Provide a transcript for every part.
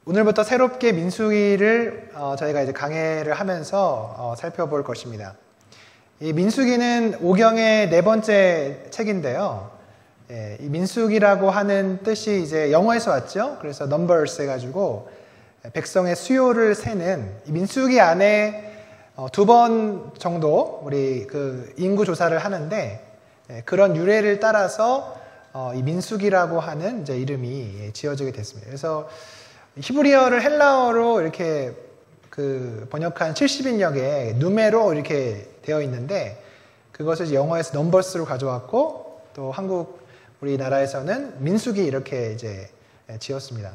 오늘부터 새롭게 민수기를 저희가 이제 강해를 하면서 살펴볼 것입니다. 이 민수기는 오경의 네 번째 책인데요. 이 민수기라고 하는 뜻이 이제 영어에서 왔죠. 그래서 numbers 해가지고 백성의 수요를 세는 이 민수기 안에 두 번 정도 우리 그 인구 조사를 하는데 그런 유래를 따라서 이 민수기라고 하는 이제 이름이 지어지게 됐습니다. 그래서 히브리어를 헬라어로 이렇게 그 번역한 70인역에 누메로 이렇게 되어 있는데 그것을 영어에서 넘버스로 가져왔고 또 한국 우리나라에서는 민수기 이렇게 이제 지었습니다.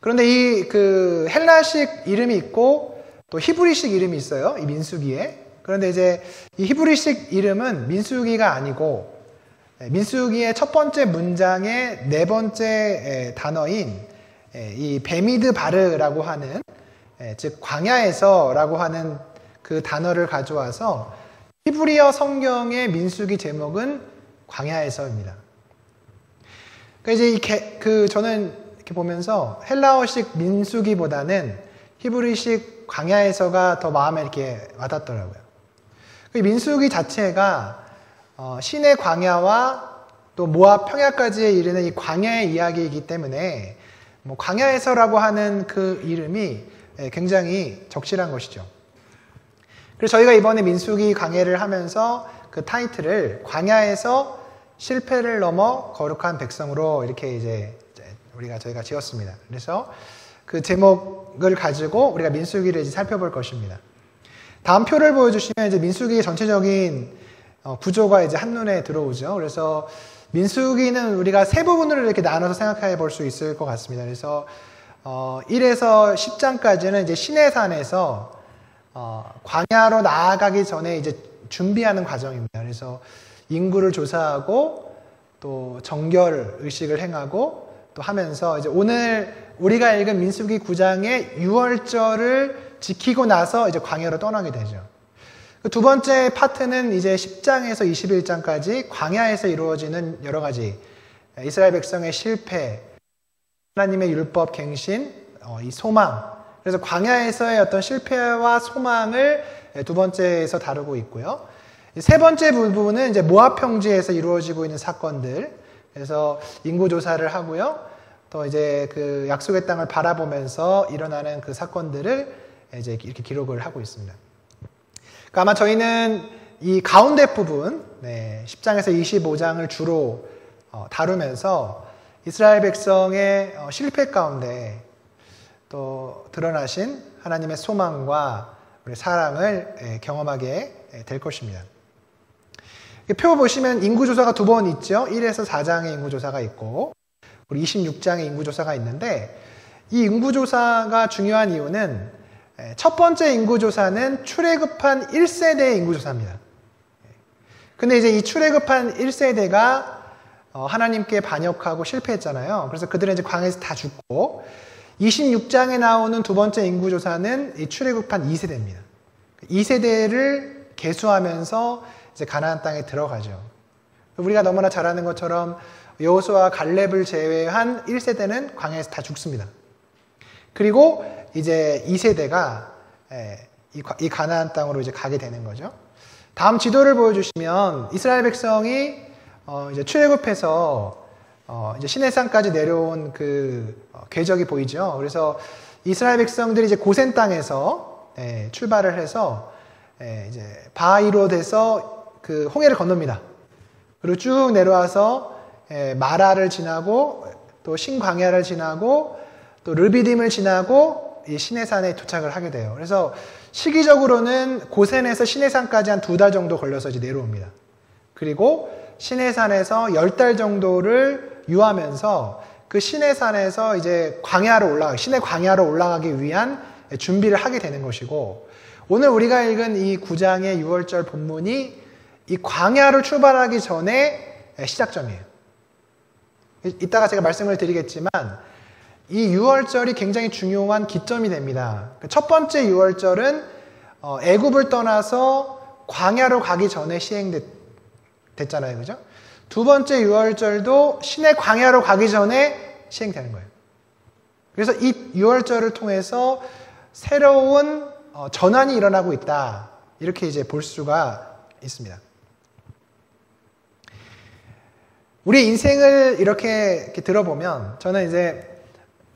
그런데 이 그 헬라식 이름이 있고 또 히브리식 이름이 있어요. 이 민수기에. 그런데 이제 이 히브리식 이름은 민수기가 아니고 민수기의 첫 번째 문장의 네 번째 단어인 이 베미드 바르라고 하는 즉 광야에서라고 하는 그 단어를 가져와서 히브리어 성경의 민수기 제목은 광야에서입니다. 그러니까 이제 저는 이렇게 보면서 헬라어식 민수기보다는 히브리식 광야에서가 더 마음에 이렇게 와닿더라고요. 그 민수기 자체가 신의 광야와 또 모압 평야까지에 이르는 이 광야의 이야기이기 때문에 뭐 광야에서라고 하는 그 이름이 굉장히 적실한 것이죠. 그래서 저희가 이번에 민수기 강해를 하면서 그 타이틀을 광야에서 실패를 넘어 거룩한 백성으로 이렇게 이제 저희가 지었습니다. 그래서 그 제목을 가지고 우리가 민수기를 이제 살펴볼 것입니다. 다음 표를 보여주시면 이제 민수기의 전체적인 구조가 이제 한눈에 들어오죠. 그래서 민수기는 우리가 세 부분으로 이렇게 나눠서 생각해 볼 수 있을 것 같습니다. 그래서 1에서 10장까지는 이제 시내산에서 광야로 나아가기 전에 이제 준비하는 과정입니다. 그래서 인구를 조사하고 또 정결 의식을 행하고 또 하면서 이제 오늘 우리가 읽은 민수기 9장의 유월절을 지키고 나서 이제 광야로 떠나게 되죠. 두 번째 파트는 이제 10장에서 21장까지 광야에서 이루어지는 여러 가지 이스라엘 백성의 실패, 하나님의 율법 갱신, 이 소망. 그래서 광야에서의 어떤 실패와 소망을 두 번째에서 다루고 있고요. 세 번째 부분은 이제 모압 평지에서 이루어지고 있는 사건들. 그래서 인구 조사를 하고요. 또 이제 그 약속의 땅을 바라보면서 일어나는 그 사건들을 이제 이렇게 기록을 하고 있습니다. 그러니까 아마 저희는 이 가운데 부분, 10장에서 25장을 주로 다루면서 이스라엘 백성의 실패 가운데 또 드러나신 하나님의 소망과 우리 사랑을 경험하게 될 것입니다. 표 보시면 인구조사가 두 번 있죠. 1에서 4장의 인구조사가 있고 우리 26장의 인구조사가 있는데 이 인구조사가 중요한 이유는 첫 번째 인구조사는 출애굽한 1세대의 인구조사입니다. 근데 이제 이 출애굽한 1세대가 하나님께 반역하고 실패했잖아요. 그래서 그들은 이제 광야에서 다 죽고 26장에 나오는 두 번째 인구조사는 이 출애굽한 2세대입니다. 2세대를 계수하면서 이제 가나안 땅에 들어가죠. 우리가 너무나 잘 아는 것처럼 여호수아와 갈렙을 제외한 1세대는 광야에서 다 죽습니다. 그리고 이제 2세대가 이 가나안 땅으로 이제 가게 되는 거죠. 다음 지도를 보여주시면 이스라엘 백성이 이제 출애굽해서 이제 시내산까지 내려온 그 궤적이 보이죠. 그래서 이스라엘 백성들이 이제 고센 땅에서 출발을 해서 이제 바히롯에서 그 홍해를 건넙니다. 그리고 쭉 내려와서 마라를 지나고 또 신광야를 지나고 또 르비딤을 지나고 이 시내산에 도착을 하게 돼요. 그래서 시기적으로는 고센에서 시내산까지 한 2달 정도 걸려서 이제 내려옵니다. 그리고 시내산에서 10달 정도를 유하면서 그 시내산에서 이제 시내 광야로 올라가기 위한 준비를 하게 되는 것이고 오늘 우리가 읽은 이 9장의 6월절 본문이 이 광야로 출발하기 전에 시작점이에요. 이따가 제가 말씀을 드리겠지만 이 유월절이 굉장히 중요한 기점이 됩니다. 첫 번째 유월절은 애굽을 떠나서 광야로 가기 전에 시행됐잖아요. 그죠? 두 번째 유월절도 신의 광야로 가기 전에 시행되는 거예요. 그래서 이 유월절을 통해서 새로운 전환이 일어나고 있다. 이렇게 이제 볼 수가 있습니다. 우리 인생을 이렇게 들어보면 저는 이제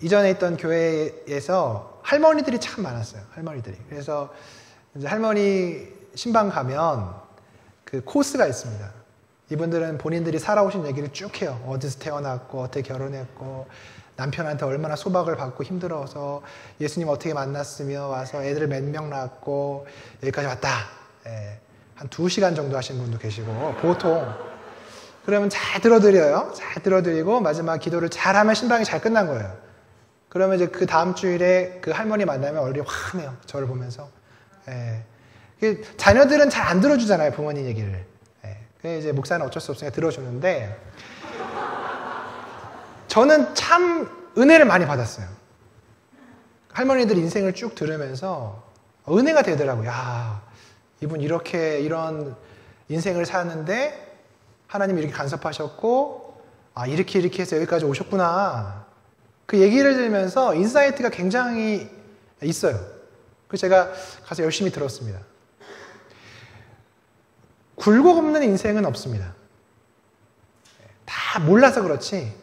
이전에 있던 교회에서 할머니들이 참 많았어요. 할머니들이. 그래서 이제 할머니 신방 가면 그 코스가 있습니다. 이분들은 본인들이 살아오신 얘기를 쭉 해요. 어디서 태어났고 어떻게 결혼했고 남편한테 얼마나 소박을 받고 힘들어서 예수님 어떻게 만났으며 와서 애들을 몇 명 낳았고 여기까지 왔다. 예, 한 2시간 정도 하신 분도 계시고 보통 그러면 잘 들어드려요. 잘 들어드리고 마지막 기도를 잘하면 신방이 잘 끝난 거예요. 그러면 이제 그 다음 주일에 그 할머니 만나면 얼굴이 환해요. 저를 보면서. 예. 자녀들은 잘 안 들어주잖아요. 부모님 얘기를. 예. 그래서 이제 목사는 어쩔 수 없으니까 들어주는데 저는 참 은혜를 많이 받았어요. 할머니들 인생을 쭉 들으면서 은혜가 되더라고요. 야, 이분 이런 인생을 사는데 하나님이 이렇게 간섭하셨고 이렇게 해서 여기까지 오셨구나. 그 얘기를 들으면서 인사이트가 굉장히 있어요. 그래서 제가 가서 열심히 들었습니다. 굴곡 없는 인생은 없습니다. 다 몰라서 그렇지.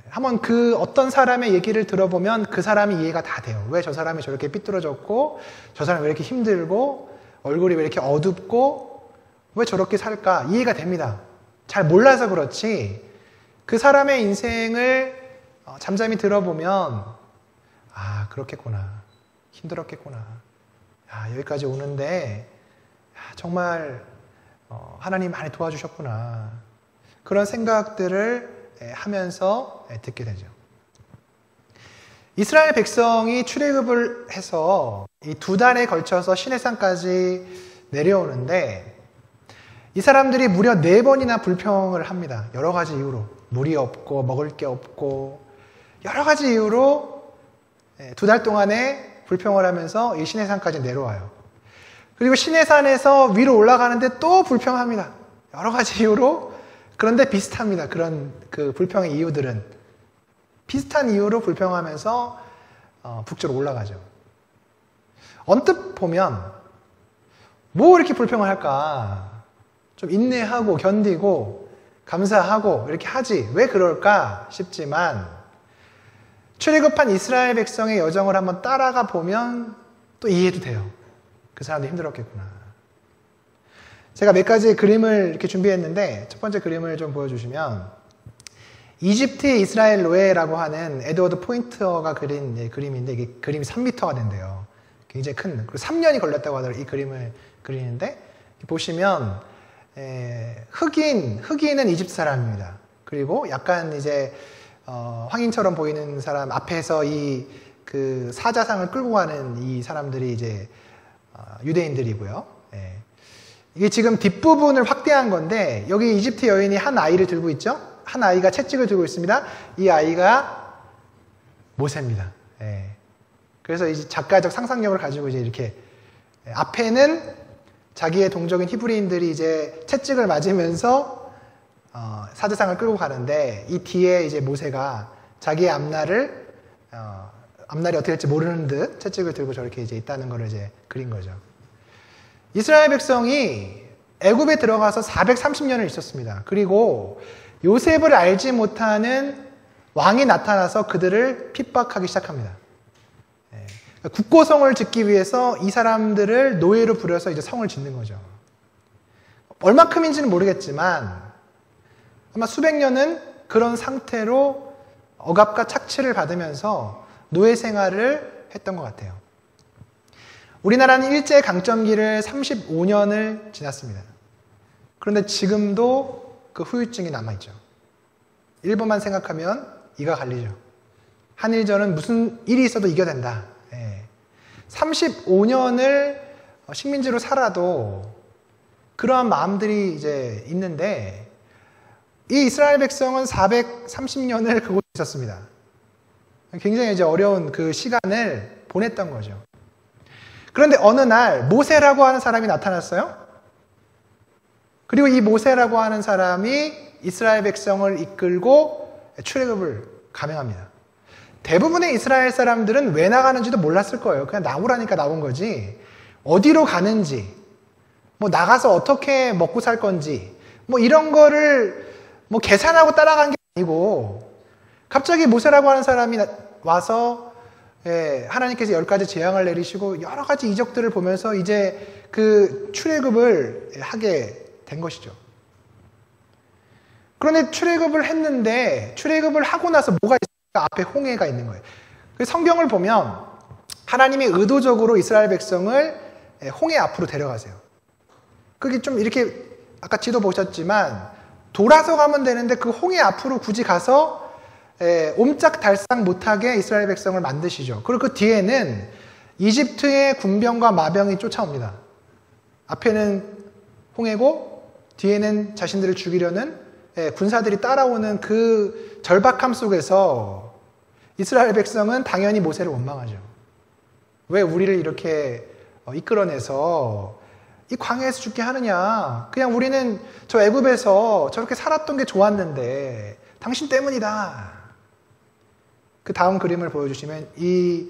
한번 그 어떤 사람의 얘기를 들어보면 그 사람이 이해가 다 돼요. 왜 저 사람이 저렇게 삐뚤어졌고 저 사람이 왜 이렇게 힘들고 얼굴이 왜 이렇게 어둡고 왜 저렇게 살까? 이해가 됩니다. 잘 몰라서 그렇지 그 사람의 인생을 잠잠히 들어보면 그렇겠구나. 힘들었겠구나. 여기까지 오는데 정말 하나님 많이 도와주셨구나. 그런 생각들을 하면서 듣게 되죠. 이스라엘 백성이 출애굽을 해서 이 2달에 걸쳐서 시내산까지 내려오는데 이 사람들이 무려 4번이나 불평을 합니다. 여러 가지 이유로. 물이 없고 먹을 게 없고 여러 가지 이유로 2달 동안에 불평을 하면서 이 시내산까지 내려와요. 그리고 시내산에서 위로 올라가는데 또 불평합니다. 여러 가지 이유로. 그런데 비슷합니다. 그런 그 불평의 이유들은 비슷한 이유로 불평하면서 북쪽으로 올라가죠. 언뜻 보면 뭐 이렇게 불평을 할까? 좀 인내하고 견디고 감사하고 이렇게 하지. 왜 그럴까 싶지만 출애굽한 이스라엘 백성의 여정을 한번 따라가 보면 또 이해도 돼요. 그 사람도 힘들었겠구나. 제가 몇 가지 그림을 이렇게 준비했는데 첫 번째 그림을 좀 보여주시면 이집트의 이스라엘 노예라고 하는 에드워드 포인터가 그린 그림인데 이게 그림이 3m가 된대요. 굉장히 큰. 그리고 3년이 걸렸다고 하더라고요. 이 그림을 그리는데 보시면 흑인은 이집트 사람입니다. 그리고 약간 이제 황인처럼 보이는 사람 앞에서 이 그 사자상을 끌고 가는 이 사람들이 이제 유대인들이고요. 이게 지금 뒷부분을 확대한 건데 여기 이집트 여인이 한 아이를 들고 있죠. 한 아이가 채찍을 들고 있습니다. 이 아이가 모세입니다. 그래서 이제 작가적 상상력을 가지고 이제 이렇게 앞에는 자기의 동족인 히브리인들이 이제 채찍을 맞으면서 사자상을 끌고 가는데 이 뒤에 이제 모세가 자기의 앞날이 어떻게 될지 모르는 듯 채찍을 들고 저렇게 이제 있다는 걸 이제 그린 거죠. 이스라엘 백성이 애굽에 들어가서 430년을 있었습니다. 그리고 요셉을 알지 못하는 왕이 나타나서 그들을 핍박하기 시작합니다. 국고성을 짓기 위해서 이 사람들을 노예로 부려서 이제 성을 짓는 거죠. 얼마큼인지는 모르겠지만 아마 수백 년은 그런 상태로 억압과 착취를 받으면서 노예 생활을 했던 것 같아요. 우리나라는 일제강점기를 35년을 지났습니다. 그런데 지금도 그 후유증이 남아있죠. 일본만 생각하면 이가 갈리죠. 한일전은 무슨 일이 있어도 이겨낸다. 35년을 식민지로 살아도 그러한 마음들이 이제 있는데 이 이스라엘 백성은 430년을 그곳에 있었습니다. 굉장히 이제 어려운 그 시간을 보냈던 거죠. 그런데 어느 날 모세라고 하는 사람이 나타났어요. 그리고 이 모세라고 하는 사람이 이스라엘 백성을 이끌고 출애굽을 감행합니다. 대부분의 이스라엘 사람들은 왜 나가는지도 몰랐을 거예요. 그냥 나오라니까 나온 거지. 어디로 가는지, 뭐 나가서 어떻게 먹고 살 건지, 뭐 이런 거를 뭐 계산하고 따라간 게 아니고, 갑자기 모세라고 하는 사람이 와서 하나님께서 10가지 재앙을 내리시고 여러 가지 이적들을 보면서 이제 그 출애굽을 하게 된 것이죠. 그런데 출애굽을 했는데 출애굽을 하고 나서 뭐가 있을까? 앞에 홍해가 있는 거예요. 성경을 보면 하나님이 의도적으로 이스라엘 백성을 홍해 앞으로 데려가세요. 그게 좀 이렇게 아까 지도 보셨지만 돌아서 가면 되는데 그 홍해 앞으로 굳이 가서 옴짝달싹 못하게 이스라엘 백성을 만드시죠. 그리고 그 뒤에는 이집트의 군병과 마병이 쫓아옵니다. 앞에는 홍해고 뒤에는 자신들을 죽이려는 군사들이 따라오는 그 절박함 속에서 이스라엘 백성은 당연히 모세를 원망하죠. 왜 우리를 이렇게 이끌어내서 이 광야에서 죽게 하느냐. 그냥 우리는 저 애굽에서 저렇게 살았던 게 좋았는데 당신 때문이다. 그 다음 그림을 보여주시면 이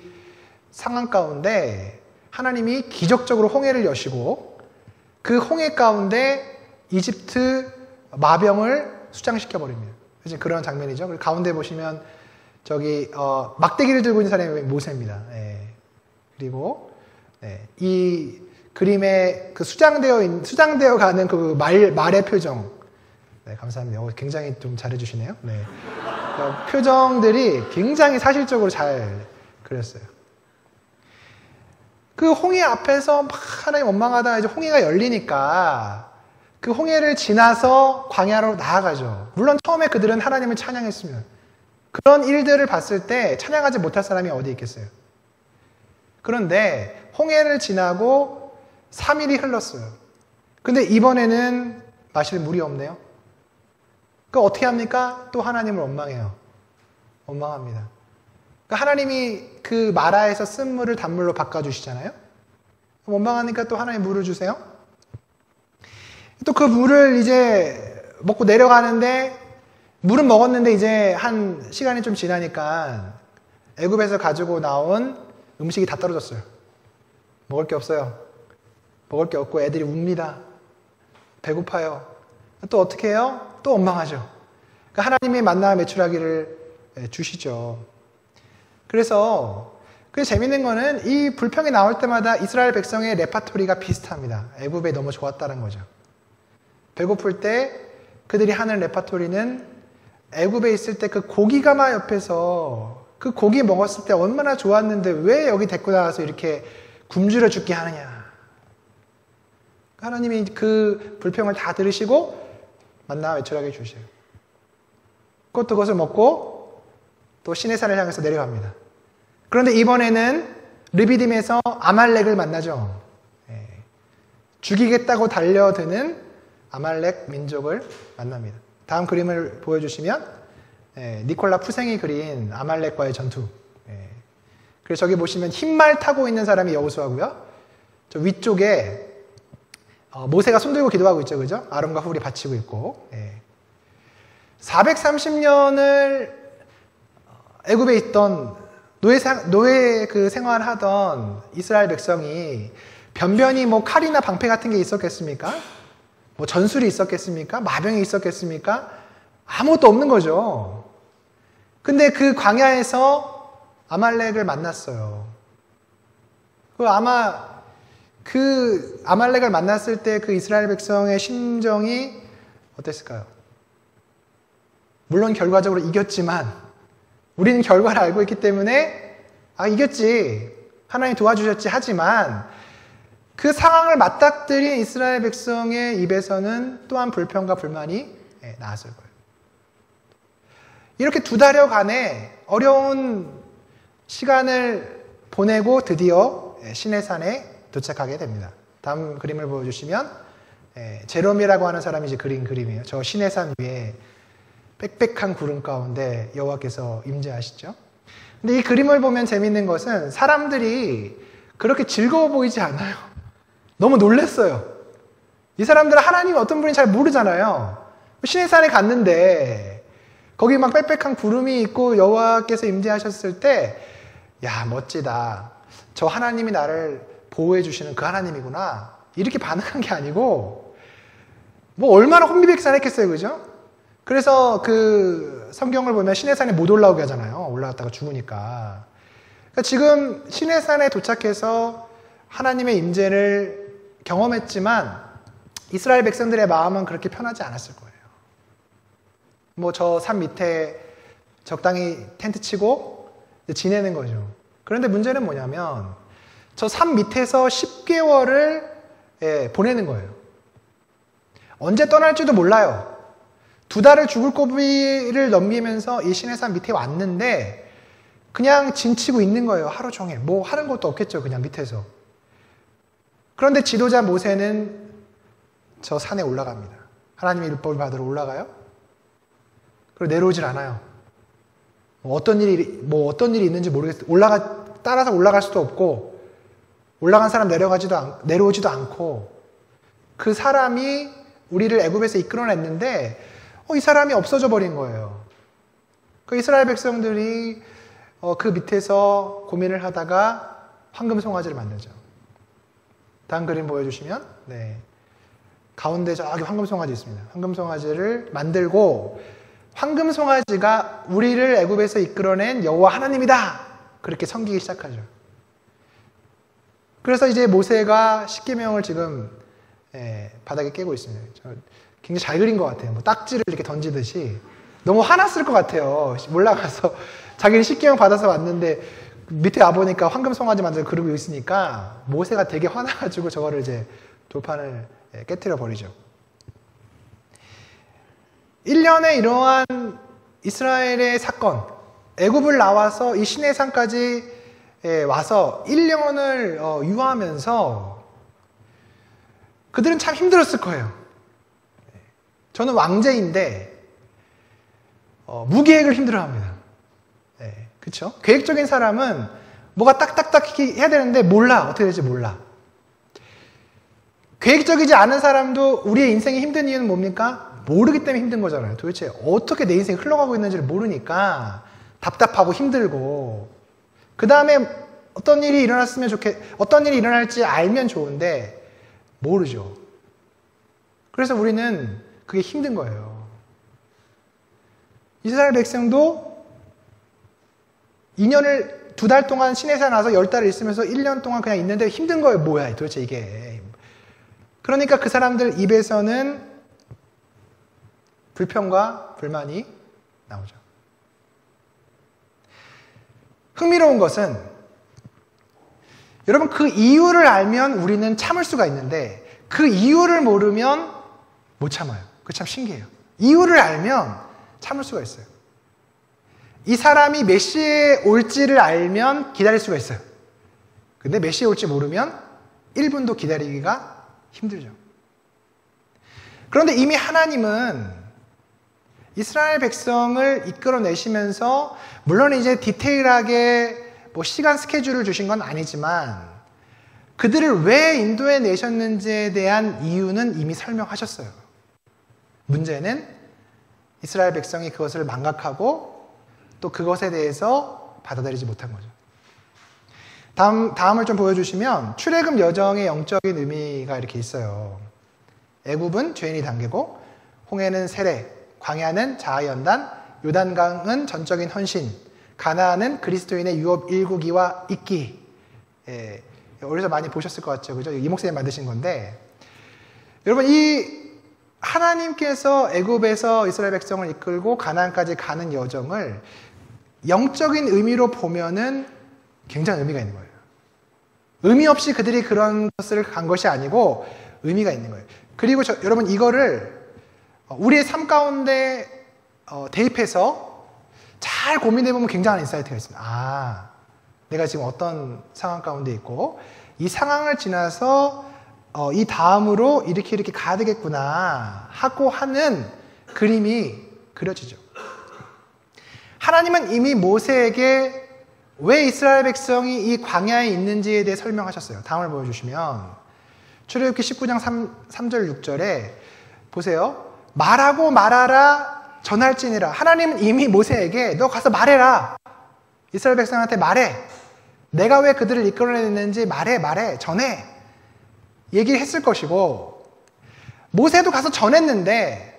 상황 가운데 하나님이 기적적으로 홍해를 여시고 그 홍해 가운데 이집트 마병을 수장시켜 버립니다. 그런 장면이죠. 그리고 가운데 보시면 저기 막대기를 들고 있는 사람이 모세입니다. 그리고 이 그림에 그 수장되어 가는 그 말의 표정. 네, 감사합니다. 굉장히 좀 잘해주시네요. 네. 표정들이 굉장히 사실적으로 잘 그렸어요. 그 홍해 앞에서 막 하나님 원망하다가 이제 홍해가 열리니까 그 홍해를 지나서 광야로 나아가죠. 물론 처음에 그들은 하나님을 찬양했으면 그런 일들을 봤을 때 찬양하지 못할 사람이 어디 있겠어요. 그런데 홍해를 지나고 3일이 흘렀어요. 근데 이번에는 마실 물이 없네요. 그 어떻게 합니까? 또 하나님을 원망해요. 원망합니다. 그러니까 하나님이 그 마라에서 쓴 물을 단물로 바꿔주시잖아요. 원망하니까 또 하나님 물을 주세요. 또 그 물을 이제 먹고 내려가는데 물은 먹었는데 이제 한 시간이 좀 지나니까 애굽에서 가지고 나온 음식이 다 떨어졌어요. 먹을 게 없어요. 먹을 게 없고 애들이 웁니다. 배고파요. 또 어떻게 해요? 또 원망하죠. 그러니까 하나님이 만나와 메추라기를 주시죠. 그래서 재밌는 거는 이 불평이 나올 때마다 이스라엘 백성의 레파토리가 비슷합니다. 애굽에 너무 좋았다는 거죠. 배고플 때 그들이 하는 레파토리는 애굽에 있을 때 그 고기가마 옆에서 그 고기 먹었을 때 얼마나 좋았는데 왜 여기 데리고 나와서 이렇게 굶주려 죽게 하느냐. 하나님이 그 불평을 다 들으시고 만나와 메추라기 주셔요. 그것을 먹고 또 시내산을 향해서 내려갑니다. 그런데 이번에는 르비딤에서 아말렉을 만나죠. 죽이겠다고 달려드는 아말렉 민족을 만납니다. 다음 그림을 보여주시면 니콜라 푸생이 그린 아말렉과의 전투. 그래서 저기 보시면 흰말 타고 있는 사람이 여호수아고요. 저 위쪽에 모세가 손들고 기도하고 있죠, 그죠? 아론과 훌이 바치고 있고. 430년을 애굽에 있던 노예 그 생활하던 이스라엘 백성이 변변히 뭐 칼이나 방패 같은 게 있었겠습니까? 뭐 전술이 있었겠습니까? 마병이 있었겠습니까? 아무것도 없는 거죠. 근데 그 광야에서 아말렉을 만났어요. 아마 그 아말렉을 만났을 때 그 이스라엘 백성의 심정이 어땠을까요? 물론 결과적으로 이겼지만 우리는 결과를 알고 있기 때문에 이겼지. 하나님 도와주셨지. 하지만 그 상황을 맞닥뜨린 이스라엘 백성의 입에서는 또한 불평과 불만이 나왔을 거예요. 이렇게 2달여간의 어려운 시간을 보내고 드디어 시내산에 도착하게 됩니다. 다음 그림을 보여주시면 제롬이라고 하는 사람이 이제 그린 그림이에요. 저 시내산 위에 빽빽한 구름 가운데 여호와께서 임재하시죠. 근데 이 그림을 보면 재밌는 것은 사람들이 그렇게 즐거워 보이지 않아요. 너무 놀랐어요. 이 사람들은 하나님이 어떤 분인지 잘 모르잖아요. 시내산에 갔는데 거기 막 빽빽한 구름이 있고 여호와께서 임재하셨을 때, 야, 멋지다. 저 하나님이 나를 보호해 주시는 그 하나님이구나. 이렇게 반응한 게 아니고, 뭐 얼마나 혼미백산했겠어요, 그죠? 그래서 그 성경을 보면 시내산에 못 올라오게 하잖아요. 올라갔다가 죽으니까. 그러니까 지금 시내산에 도착해서 하나님의 임재를 경험했지만 이스라엘 백성들의 마음은 그렇게 편하지 않았을 거예요. 뭐 저 산 밑에 적당히 텐트 치고 지내는 거죠. 그런데 문제는 뭐냐면 저 산 밑에서 10개월을 보내는 거예요. 언제 떠날지도 몰라요. 2달을 죽을 고비를 넘기면서 이 시내산 밑에 왔는데 그냥 짐치고 있는 거예요. 하루 종일. 뭐 하는 것도 없겠죠. 그냥 밑에서. 그런데 지도자 모세는 저 산에 올라갑니다. 하나님의 율법을 받으러 올라가요. 그리고 내려오질 않아요. 뭐 어떤 일이 있는지 모르겠어요. 따라서 올라갈 수도 없고, 올라간 사람 내려오지도 않고, 그 사람이 우리를 애굽에서 이끌어냈는데, 이 사람이 없어져 버린 거예요. 그 이스라엘 백성들이 그 밑에서 고민을 하다가 황금 송아지를 만들죠. 다음 그림 보여주시면, 네. 가운데 저기 황금 송아지 있습니다. 황금 송아지를 만들고, 황금 송아지가 우리를 애굽에서 이끌어낸 여호와 하나님이다! 그렇게 섬기기 시작하죠. 그래서 이제 모세가 십계명을 지금 바닥에 깨고 있습니다. 굉장히 잘 그린 것 같아요. 뭐 딱지를 이렇게 던지듯이. 너무 화났을 것 같아요. 올라가서 자기는 십계명 받아서 왔는데 밑에 와보니까 황금 송아지 만들고 그러고 있으니까 모세가 되게 화나가지고 저거를 이제 돌판을 깨트려 버리죠. 1년에 이러한 이스라엘의 사건, 애굽을 나와서 이 시내산까지 와서 1년을 유하면서 그들은 참 힘들었을 거예요. 저는 왕제인데 무계획을 힘들어합니다. 그렇죠? 계획적인 사람은 뭐가 딱딱딱 해야 되는데 몰라. 어떻게 될지 몰라. 계획적이지 않은 사람도 우리의 인생이 힘든 이유는 뭡니까? 모르기 때문에 힘든 거잖아요. 도대체 어떻게 내 인생이 흘러가고 있는지를 모르니까 답답하고 힘들고, 그 다음에 어떤 일이 일어날지 알면 좋은데 모르죠. 그래서 우리는 그게 힘든 거예요. 이스라엘 백성도 2달 동안 시내산 와서 10달을 있으면서 1년 동안 그냥 있는데 힘든 거예요. 뭐야 도대체 이게. 그러니까 그 사람들 입에서는 불평과 불만이 나오죠. 흥미로운 것은 여러분 그 이유를 알면 우리는 참을 수가 있는데 그 이유를 모르면 못 참아요. 그게 참 신기해요. 이유를 알면 참을 수가 있어요. 이 사람이 몇 시에 올지를 알면 기다릴 수가 있어요. 근데 몇 시에 올지 모르면 1분도 기다리기가 힘들죠. 그런데 이미 하나님은 이스라엘 백성을 이끌어내시면서 물론 이제 디테일하게 뭐 시간 스케줄을 주신 건 아니지만 그들을 왜 인도해 내셨는지에 대한 이유는 이미 설명하셨어요. 문제는 이스라엘 백성이 그것을 망각하고 또 그것에 대해서 받아들이지 못한 거죠. 다음을 좀 보여주시면 출애굽 여정의 영적인 의미가 이렇게 있어요. 애굽은 죄인이 당기고 홍해는 세례, 광야는 자아연단, 요단강은 전적인 헌신, 가나안은 그리스도인의 유업 일구기와 있기. 어디서 많이 보셨을 것 같죠, 그죠? 이 목사님 만드신 건데, 여러분 이 하나님께서 애굽에서 이스라엘 백성을 이끌고 가나안까지 가는 여정을 영적인 의미로 보면은 굉장히 의미가 있는 거예요. 의미 없이 그들이 그런 것을 간 것이 아니고 의미가 있는 거예요. 그리고 여러분 이거를 우리의 삶 가운데 대입해서 잘 고민해보면 굉장한 인사이트가 있습니다. 내가 지금 어떤 상황 가운데 있고 이 상황을 지나서 이 다음으로 이렇게 가야 되겠구나 하고 하는 그림이 그려지죠. 하나님은 이미 모세에게 왜 이스라엘 백성이 이 광야에 있는지에 대해 설명하셨어요. 다음을 보여주시면 출애굽기 19장 3절 6절에 보세요. 말하고 말하라 전할지니라. 하나님은 이미 모세에게 너 가서 말해라. 이스라엘 백성한테 말해. 내가 왜 그들을 이끌어냈는지 말해. 전해. 얘기를 했을 것이고, 모세도 가서 전했는데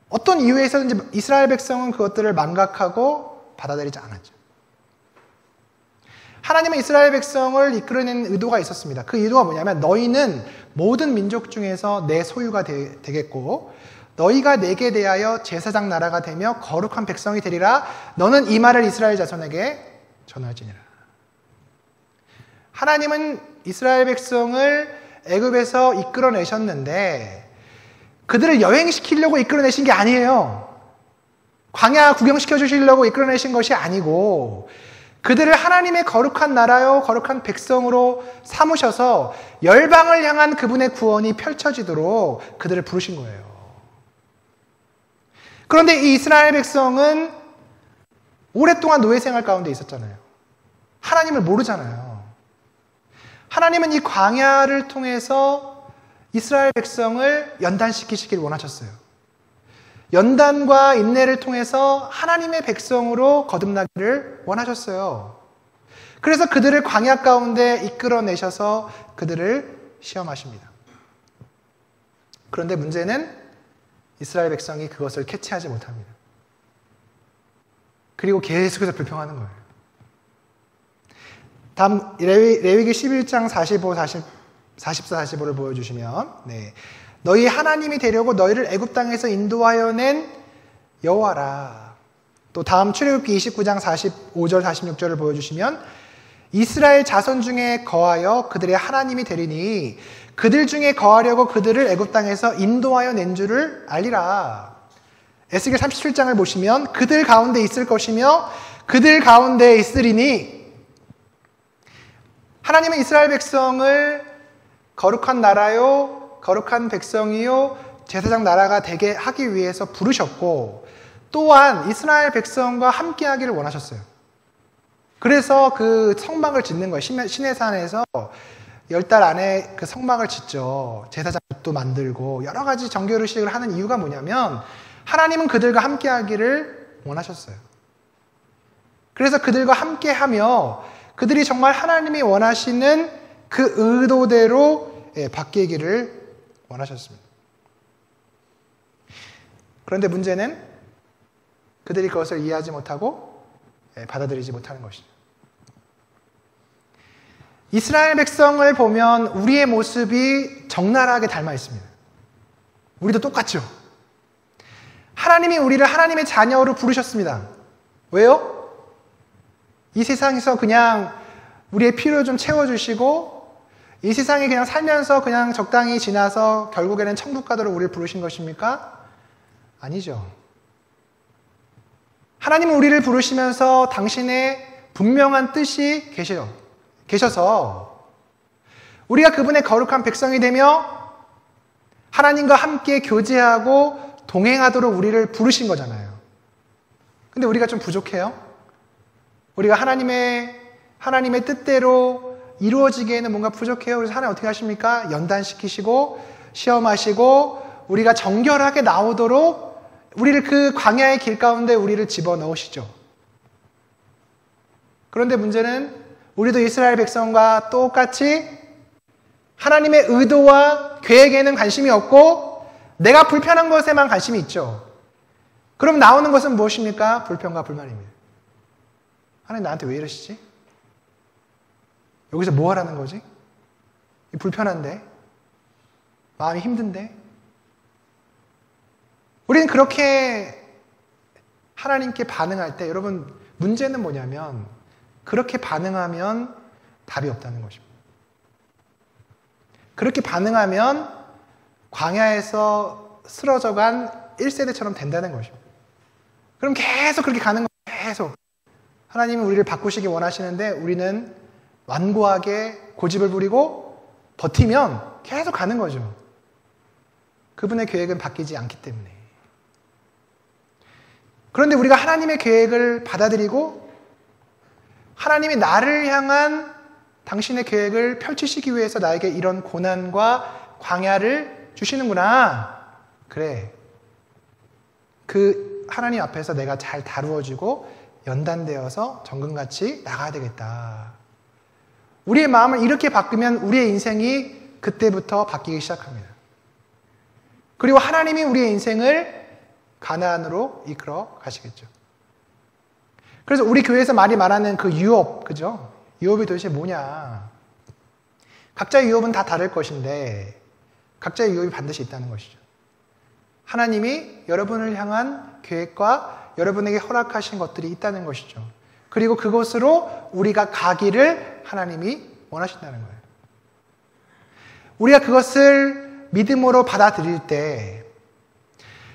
어떤 이유에서든지 이스라엘 백성은 그것들을 망각하고 받아들이지 않았죠. 하나님은 이스라엘 백성을 이끌어내는 의도가 있었습니다. 그 의도가 뭐냐면 너희는 모든 민족 중에서 내 소유가 되겠고 너희가 내게 대하여 제사장 나라가 되며 거룩한 백성이 되리라. 너는 이 말을 이스라엘 자손에게 전할지니라. 하나님은 이스라엘 백성을 애굽에서 이끌어내셨는데 그들을 여행시키려고 이끌어내신 게 아니에요. 광야 구경시켜 주시려고 이끌어내신 것이 아니고 그들을 하나님의 거룩한 나라요 거룩한 백성으로 삼으셔서 열방을 향한 그분의 구원이 펼쳐지도록 그들을 부르신 거예요. 그런데 이 이스라엘 백성은 오랫동안 노예 생활 가운데 있었잖아요. 하나님을 모르잖아요. 하나님은 이 광야를 통해서 이스라엘 백성을 연단시키시길 원하셨어요. 연단과 인내를 통해서 하나님의 백성으로 거듭나기를 원하셨어요. 그래서 그들을 광야 가운데 이끌어내셔서 그들을 시험하십니다. 그런데 문제는 이스라엘 백성이 그것을 캐치하지 못합니다. 그리고 계속해서 불평하는 거예요. 다음 레위기 11장 44, 45를 보여주시면 너희 하나님이 되려고 너희를 애굽 땅에서 인도하여 낸 여호와라. 또 다음 출애굽기 29장 45절 46절을 보여주시면 이스라엘 자손 중에 거하여 그들의 하나님이 되리니 그들 중에 거하려고 그들을 애굽 땅에서 인도하여 낸 줄을 알리라. 에스겔 37장을 보시면 그들 가운데 있을 것이며 그들 가운데 있으리니 하나님은 이스라엘 백성을 거룩한 나라요 거룩한 백성이요 제사장 나라가 되게 하기 위해서 부르셨고 또한 이스라엘 백성과 함께 하기를 원하셨어요. 그래서 그 성막을 짓는 거예요. 시내산에서 10달 안에 그 성막을 짓죠. 제사장도 만들고 여러 가지 정결의식을 하는 이유가 뭐냐면 하나님은 그들과 함께 하기를 원하셨어요. 그래서 그들과 함께 하며 그들이 정말 하나님이 원하시는 그 의도대로 바뀌기를 원하셨습니다. 그런데 문제는 그들이 그것을 이해하지 못하고 받아들이지 못하는 것이죠. 이스라엘 백성을 보면 우리의 모습이 적나라하게 닮아 있습니다. 우리도 똑같죠. 하나님이 우리를 하나님의 자녀로 부르셨습니다. 왜요? 이 세상에서 그냥 우리의 필요를 좀 채워주시고 이 세상에 그냥 살면서 그냥 적당히 지나서 결국에는 천국 가도록 우리를 부르신 것입니까? 아니죠. 하나님은 우리를 부르시면서 당신의 분명한 뜻이 계셔서 우리가 그분의 거룩한 백성이 되며 하나님과 함께 교제하고 동행하도록 우리를 부르신 거잖아요. 근데 우리가 좀 부족해요. 우리가 하나님의 뜻대로 이루어지기에는 뭔가 부족해요. 그래서 하나님 어떻게 하십니까? 연단시키시고 시험하시고 우리가 정결하게 나오도록 우리를 그 광야의 길 가운데 우리를 집어넣으시죠. 그런데 문제는 우리도 이스라엘 백성과 똑같이 하나님의 의도와 계획에는 관심이 없고 내가 불편한 것에만 관심이 있죠. 그럼 나오는 것은 무엇입니까? 불평과 불만입니다. 하나님 나한테 왜 이러시지? 여기서 뭐 하라는 거지? 불편한데? 마음이 힘든데? 우리는 그렇게 하나님께 반응할 때 여러분 문제는 뭐냐면 그렇게 반응하면 답이 없다는 것입니다. 그렇게 반응하면 광야에서 쓰러져간 1세대처럼 된다는 것입니다. 그럼 계속 그렇게 가는 거예요. 계속. 하나님은 우리를 바꾸시기 원하시는데 우리는 완고하게 고집을 부리고 버티면 계속 가는 거죠. 그분의 계획은 바뀌지 않기 때문에. 그런데 우리가 하나님의 계획을 받아들이고 하나님이 나를 향한 당신의 계획을 펼치시기 위해서 나에게 이런 고난과 광야를 주시는구나. 그래. 그 하나님 앞에서 내가 잘 다루어지고 연단되어서 정금같이 나가야 되겠다. 우리의 마음을 이렇게 바꾸면 우리의 인생이 그때부터 바뀌기 시작합니다. 그리고 하나님이 우리의 인생을 가나안으로 이끌어 가시겠죠. 그래서 우리 교회에서 많이 말하는 그 유업, 그죠? 유업이 도대체 뭐냐? 각자의 유업은 다 다를 것인데 각자의 유업이 반드시 있다는 것이죠. 하나님이 여러분을 향한 계획과 여러분에게 허락하신 것들이 있다는 것이죠. 그리고 그곳으로 우리가 가기를 하나님이 원하신다는 거예요. 우리가 그것을 믿음으로 받아들일 때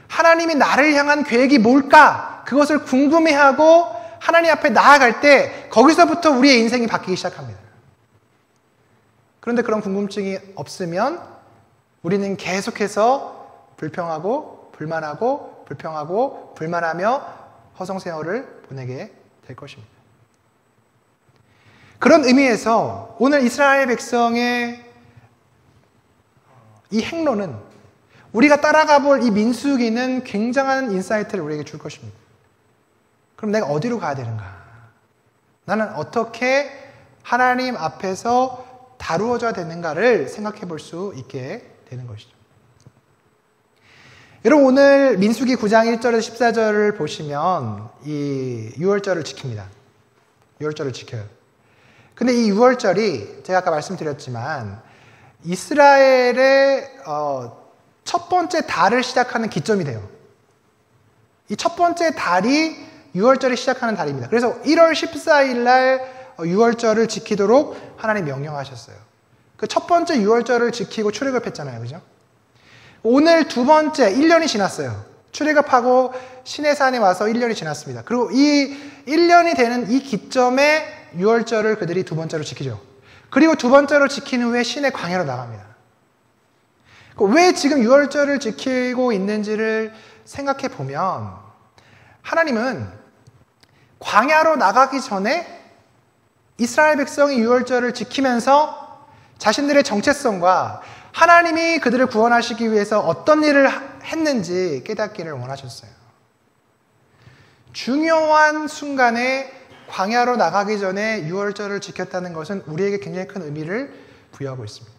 하나님이 나를 향한 계획이 뭘까? 그것을 궁금해하고 하나님 앞에 나아갈 때 거기서부터 우리의 인생이 바뀌기 시작합니다. 그런데 그런 궁금증이 없으면 우리는 계속해서 불평하고 불만하고 불평하고 불만하며 허송세월을 보내게 될 것입니다. 그런 의미에서 오늘 이스라엘 백성의 이 행로는 우리가 따라가 볼 이 민수기는 굉장한 인사이트를 우리에게 줄 것입니다. 그럼 내가 어디로 가야 되는가? 나는 어떻게 하나님 앞에서 다루어져야 되는가를 생각해 볼 수 있게 되는 것이죠. 여러분 오늘 민수기 9장 1절에서 14절을 보시면 이 유월절을 지킵니다. 유월절을 지켜요. 근데 이 유월절이 제가 아까 말씀드렸지만 이스라엘의 첫 번째 달을 시작하는 기점이 돼요. 이 첫 번째 달이 유월절이 시작하는 달입니다. 그래서 1월 14일 날 유월절을 지키도록 하나님 명령하셨어요. 그 첫 번째 유월절을 지키고 출애굽했잖아요. 그죠? 오늘 두 번째 1년이 지났어요. 출애굽하고 시내산에 와서 1년이 지났습니다. 그리고 이 1년이 되는 이 기점에 유월절을 그들이 두 번째로 지키죠. 그리고 두 번째로 지킨 후에 시내 광야로 나갑니다. 왜 지금 유월절을 지키고 있는지를 생각해 보면 하나님은 광야로 나가기 전에 이스라엘 백성이 유월절을 지키면서 자신들의 정체성과 하나님이 그들을 구원하시기 위해서 어떤 일을 했는지 깨닫기를 원하셨어요. 중요한 순간에 광야로 나가기 전에 유월절을 지켰다는 것은 우리에게 굉장히 큰 의미를 부여하고 있습니다.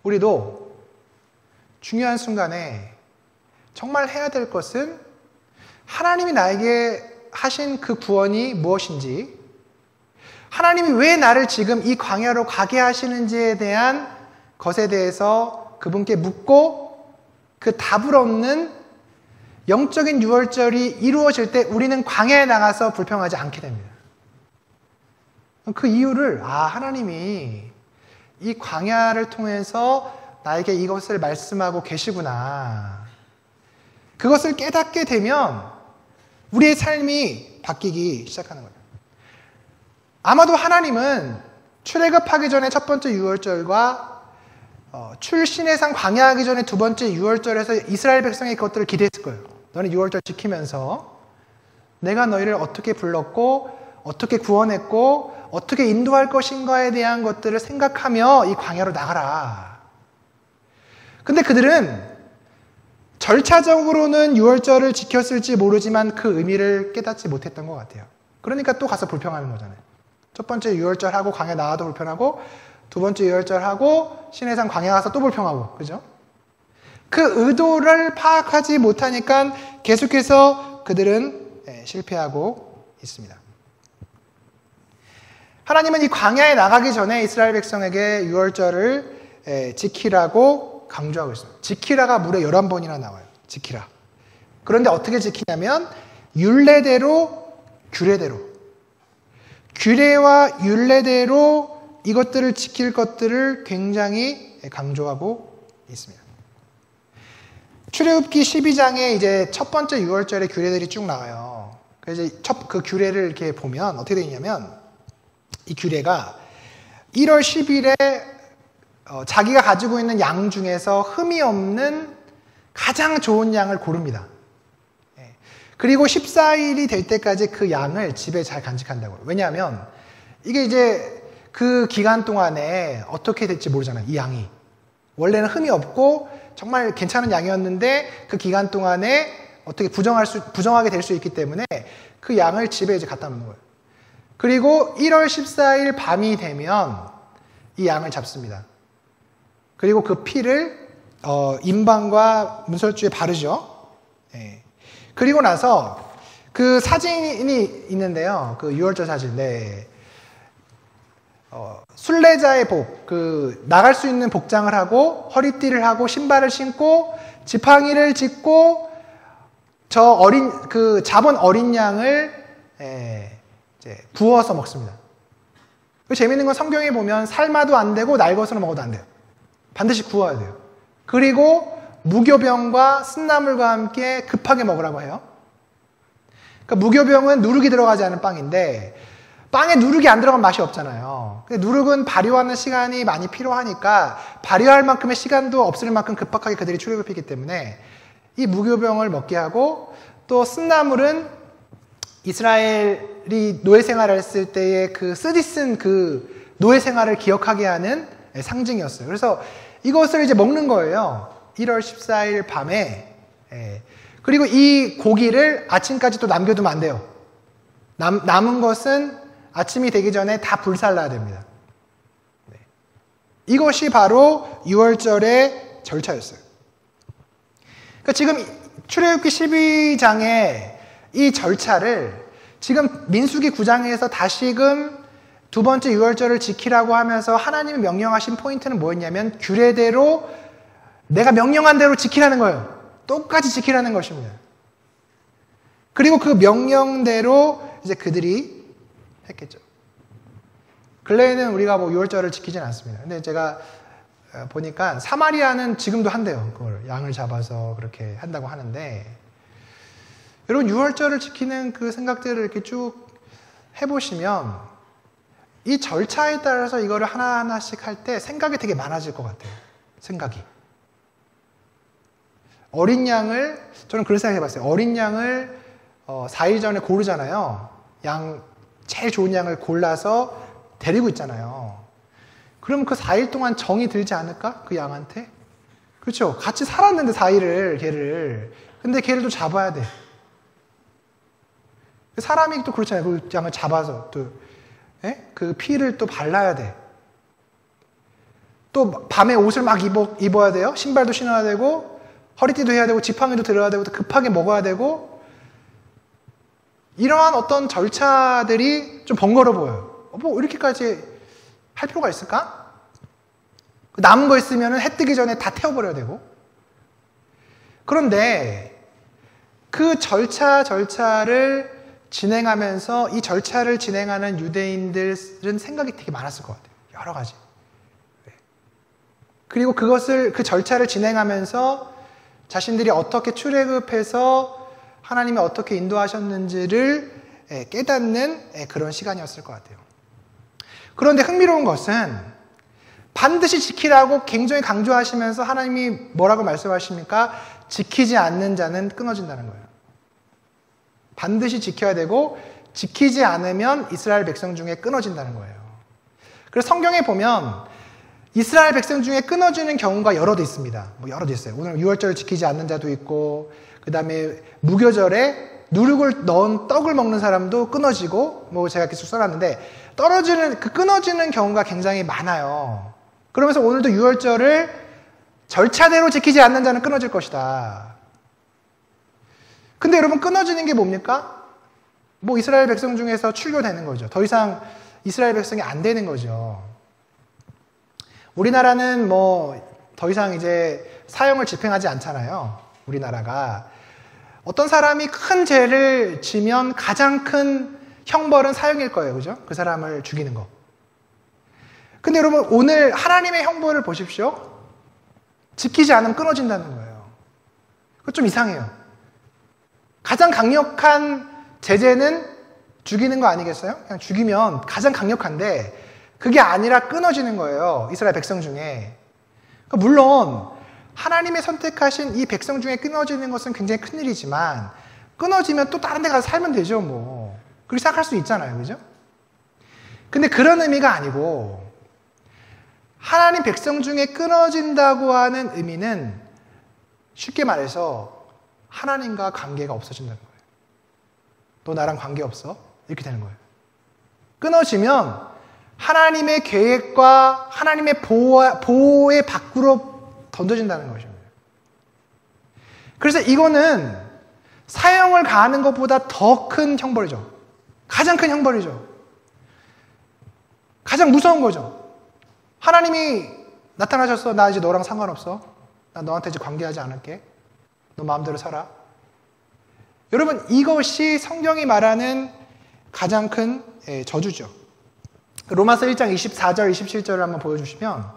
우리도 중요한 순간에 정말 해야 될 것은 하나님이 나에게 하신 그 구원이 무엇인지, 하나님이 왜 나를 지금 이 광야로 가게 하시는지에 대한 것에 대해서 그분께 묻고 그 답을 얻는 영적인 유월절이 이루어질 때 우리는 광야에 나가서 불평하지 않게 됩니다. 그 이유를 하나님이 이 광야를 통해서 나에게 이것을 말씀하고 계시구나. 그것을 깨닫게 되면 우리의 삶이 바뀌기 시작하는 거예요. 아마도 하나님은 출애굽하기 전에 첫 번째 유월절과 출신해상 광야하기 전에 두 번째 유월절에서 이스라엘 백성의 것들을 기대했을 거예요. 너는 유월절 지키면서 내가 너희를 어떻게 불렀고 어떻게 구원했고 어떻게 인도할 것인가에 대한 것들을 생각하며 이 광야로 나가라. 근데 그들은 절차적으로는 유월절을 지켰을지 모르지만 그 의미를 깨닫지 못했던 것 같아요. 그러니까 또 가서 불평하는 거잖아요. 첫 번째 유월절하고 광야 나와도 불평하고 두 번째 유월절하고 시내산 광야 가서 또 불평하고, 그죠? 그 의도를 파악하지 못하니까 계속해서 그들은 실패하고 있습니다. 하나님은 이 광야에 나가기 전에 이스라엘 백성에게 유월절을 지키라고 강조하고 있습니다. 지키라가 무려 11번이나 나와요. 지키라. 그런데 어떻게 지키냐면 율례대로, 규례대로. 규례와 율례대로 이것들을 지킬 것들을 굉장히 강조하고 있습니다. 출애굽기 12장에 이제 첫 번째 유월절의 규례들이 쭉 나와요. 그래서 그 규례를 이렇게 보면 어떻게 되어 있냐면 이 규례가 1월 10일에 자기가 가지고 있는 양 중에서 흠이 없는 가장 좋은 양을 고릅니다. 그리고 14일이 될 때까지 그 양을 집에 잘 간직한다고요. 왜냐하면 이게 이제 그 기간 동안에 어떻게 될지 모르잖아요. 이 양이. 원래는 흠이 없고 정말 괜찮은 양이었는데 그 기간 동안에 어떻게 부정하게 될 수 있기 때문에 그 양을 집에 이제 갖다 놓는 거예요. 그리고 1월 14일 밤이 되면 이 양을 잡습니다. 그리고 그 피를 임방과 문설주에 바르죠. 네. 그리고 나서 그 사진이 있는데요. 그 유월절 사진. 네. 순례자의 복, 나갈 수 있는 복장을 하고 허리띠를 하고 신발을 신고 지팡이를 짚고 잡은 어린 양을 이제 구워서 먹습니다. 재밌는 건 성경에 보면 삶아도 안 되고 날것으로 먹어도 안 돼요. 반드시 구워야 돼요. 그리고 무교병과 쓴나물과 함께 급하게 먹으라고 해요. 그러니까 무교병은 누룩이 들어가지 않은 빵인데 빵에 누룩이 안 들어가면 맛이 없잖아요. 근데 누룩은 발효하는 시간이 많이 필요하니까 발효할 만큼의 시간도 없을 만큼 급박하게 그들이 출애굽했기 때문에 이 무교병을 먹게 하고, 또 쓴나물은 이스라엘이 노예 생활을 했을 때의 그 쓰디쓴 그 노예 생활을 기억하게 하는 상징이었어요. 그래서 이것을 이제 먹는 거예요. 1월 14일 밤에. 그리고 이 고기를 아침까지 또 남겨두면 안 돼요. 남은 것은 아침이 되기 전에 다 불살라야 됩니다. 이것이 바로 유월절의 절차였어요. 그러니까 지금 출애굽기 12장의 이 절차를 지금 민수기 9장에서 다시금 두 번째 유월절을 지키라고 하면서 하나님이 명령하신 포인트는 뭐였냐면 규례대로 내가 명령한 대로 지키라는 거예요. 똑같이 지키라는 것입니다. 그리고 그 명령대로 이제 그들이 했겠죠. 근래에는 우리가 뭐 유월절을 지키진 않습니다. 근데 제가 보니까 사마리아는 지금도 한대요. 그걸 양을 잡아서 그렇게 한다고 하는데, 여러분 유월절을 지키는 그 생각들을 이렇게 쭉 해보시면 이 절차에 따라서 이거를 하나하나씩 할 때 생각이 되게 많아질 것 같아요. 생각이. 어린 양을, 저는 그런 생각 해봤어요. 어린 양을 4일 전에 고르잖아요. 제일 좋은 양을 골라서 데리고 있잖아요. 그럼 그 4일 동안 정이 들지 않을까? 그 양한테? 그렇죠. 같이 살았는데 4일을 걔를. 근데 걔를 또 잡아야 돼. 사람이 또 그렇잖아요. 그 양을 잡아서 또 그 피를 또 발라야 돼. 또 밤에 옷을 막 입어야 돼요. 신발도 신어야 되고 허리띠도 해야 되고 지팡이도 들어야 되고 또 급하게 먹어야 되고, 이러한 어떤 절차들이 좀 번거로워 보여요. 뭐 이렇게까지 할 필요가 있을까? 남은 거 있으면 해 뜨기 전에 다 태워버려야 되고. 그런데 그 절차를 진행하면서 이 절차를 진행하는 유대인들은 생각이 되게 많았을 것 같아요. 여러 가지. 그리고 그 절차를 진행하면서 자신들이 어떻게 출애굽해서 하나님이 어떻게 인도하셨는지를 깨닫는 그런 시간이었을 것 같아요. 그런데 흥미로운 것은 반드시 지키라고 굉장히 강조하시면서 하나님이 뭐라고 말씀하십니까? 지키지 않는 자는 끊어진다는 거예요. 반드시 지켜야 되고 지키지 않으면 이스라엘 백성 중에 끊어진다는 거예요. 그래서 성경에 보면 이스라엘 백성 중에 끊어지는 경우가 여러 대 있습니다. 여러 대 있어요. 오늘 유월절을 지키지 않는 자도 있고, 그 다음에 무교절에 누룩을 넣은 떡을 먹는 사람도 끊어지고, 제가 계속 써놨는데, 끊어지는 경우가 굉장히 많아요. 그러면서 오늘도 유월절을 절차대로 지키지 않는 자는 끊어질 것이다. 근데 여러분, 끊어지는 게 뭡니까? 이스라엘 백성 중에서 출교되는 거죠. 더 이상 이스라엘 백성이 안 되는 거죠. 우리나라는 더 이상 이제 사형을 집행하지 않잖아요. 우리나라가. 어떤 사람이 큰 죄를 지면 가장 큰 형벌은 사형일 거예요. 그죠? 그 사람을 죽이는 거. 근데 여러분, 오늘 하나님의 형벌을 보십시오. 지키지 않으면 끊어진다는 거예요. 그거 좀 이상해요. 가장 강력한 제재는 죽이는 거 아니겠어요? 그냥 죽이면 가장 강력한데, 그게 아니라 끊어지는 거예요. 이스라엘 백성 중에. 그러니까 물론 하나님의 선택하신 이 백성 중에 끊어지는 것은 굉장히 큰일이지만, 끊어지면 또 다른 데 가서 살면 되죠. 그렇게 생각할 수 있잖아요. 그죠? 근데 그런 의미가 아니고, 하나님 백성 중에 끊어진다고 하는 의미는 쉽게 말해서 하나님과 관계가 없어진다는 거예요. 너 나랑 관계 없어? 이렇게 되는 거예요. 끊어지면 하나님의 계획과 하나님의 보호의 밖으로 던져진다는 것입니다. 그래서 이거는 사형을 가하는 것보다 더 큰 형벌이죠. 가장 큰 형벌이죠. 가장 무서운 거죠. 하나님이 나타나셨어. 나 이제 너랑 상관없어. 나 너한테 이제 관계하지 않을게. 너 마음대로 살아. 여러분, 이것이 성경이 말하는 가장 큰 저주죠. 로마서 1장 24절, 27절을 한번 보여주시면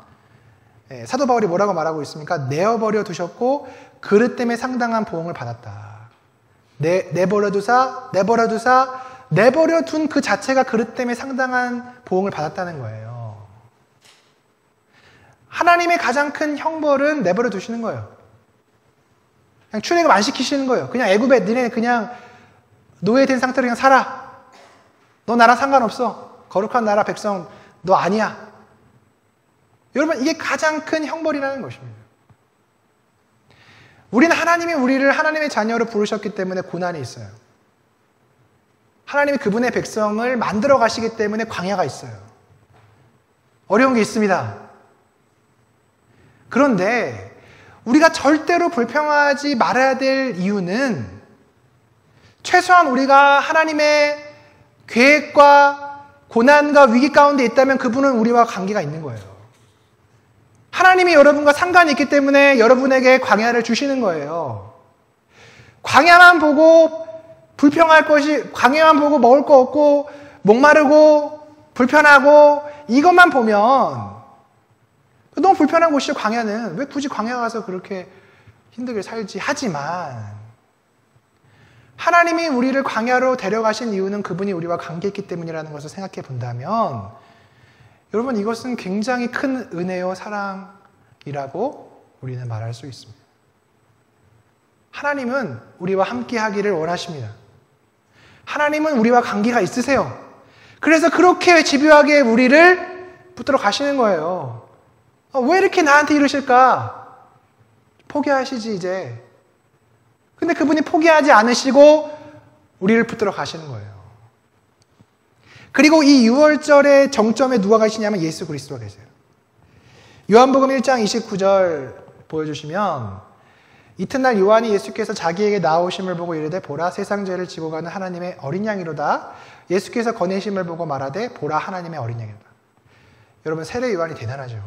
사도 바울이 뭐라고 말하고 있습니까? 내어버려 두셨고 그릇 때문에 상당한 보응을 받았다. 내버려 두사 내버려 둔 그 자체가 그릇 때문에 상당한 보응을 받았다는 거예요. 하나님의 가장 큰 형벌은 내버려 두시는 거예요. 그냥 출애굽 안 시키시는 거예요. 그냥 애굽에 너네 그냥 노예된 상태로 그냥 살아. 너 나랑 상관없어. 거룩한 나라 백성 너 아니야. 여러분, 이게 가장 큰 형벌이라는 것입니다. 우리는 하나님이 우리를 하나님의 자녀로 부르셨기 때문에 고난이 있어요. 하나님이 그분의 백성을 만들어 가시기 때문에 광야가 있어요. 어려운 게 있습니다. 그런데 우리가 절대로 불평하지 말아야 될 이유는 최소한 우리가 하나님의 계획과 고난과 위기 가운데 있다면 그분은 우리와 관계가 있는 거예요. 하나님이 여러분과 상관이 있기 때문에 여러분에게 광야를 주시는 거예요. 광야만 보고 불평할 것이, 광야만 보고 먹을 거 없고 목마르고 불편하고 이것만 보면 너무 불편한 곳이죠. 광야는. 왜 굳이 광야 가서 그렇게 힘들게 살지? 하지만 하나님이 우리를 광야로 데려가신 이유는 그분이 우리와 관계있기 때문이라는 것을 생각해 본다면 여러분, 이것은 굉장히 큰 은혜요 사랑이라고 우리는 말할 수 있습니다. 하나님은 우리와 함께 하기를 원하십니다. 하나님은 우리와 관계가 있으세요. 그래서 그렇게 집요하게 우리를 붙들어 가시는 거예요. 왜 이렇게 나한테 이러실까? 포기하시지 이제. 근데 그분이 포기하지 않으시고 우리를 붙들어 가시는 거예요. 그리고 이 6월절의 정점에 누가 계시냐면 예수 그리스도가 계세요. 요한복음 1장 29절 보여주시면 이튿날 요한이 예수께서 자기에게 나오심을 보고 이르되 보라 세상 죄를 지고 가는 하나님의 어린 양이로다. 예수께서 거내심을 보고 말하되 보라 하나님의 어린 양이로다. 여러분, 세례 요한이 대단하죠.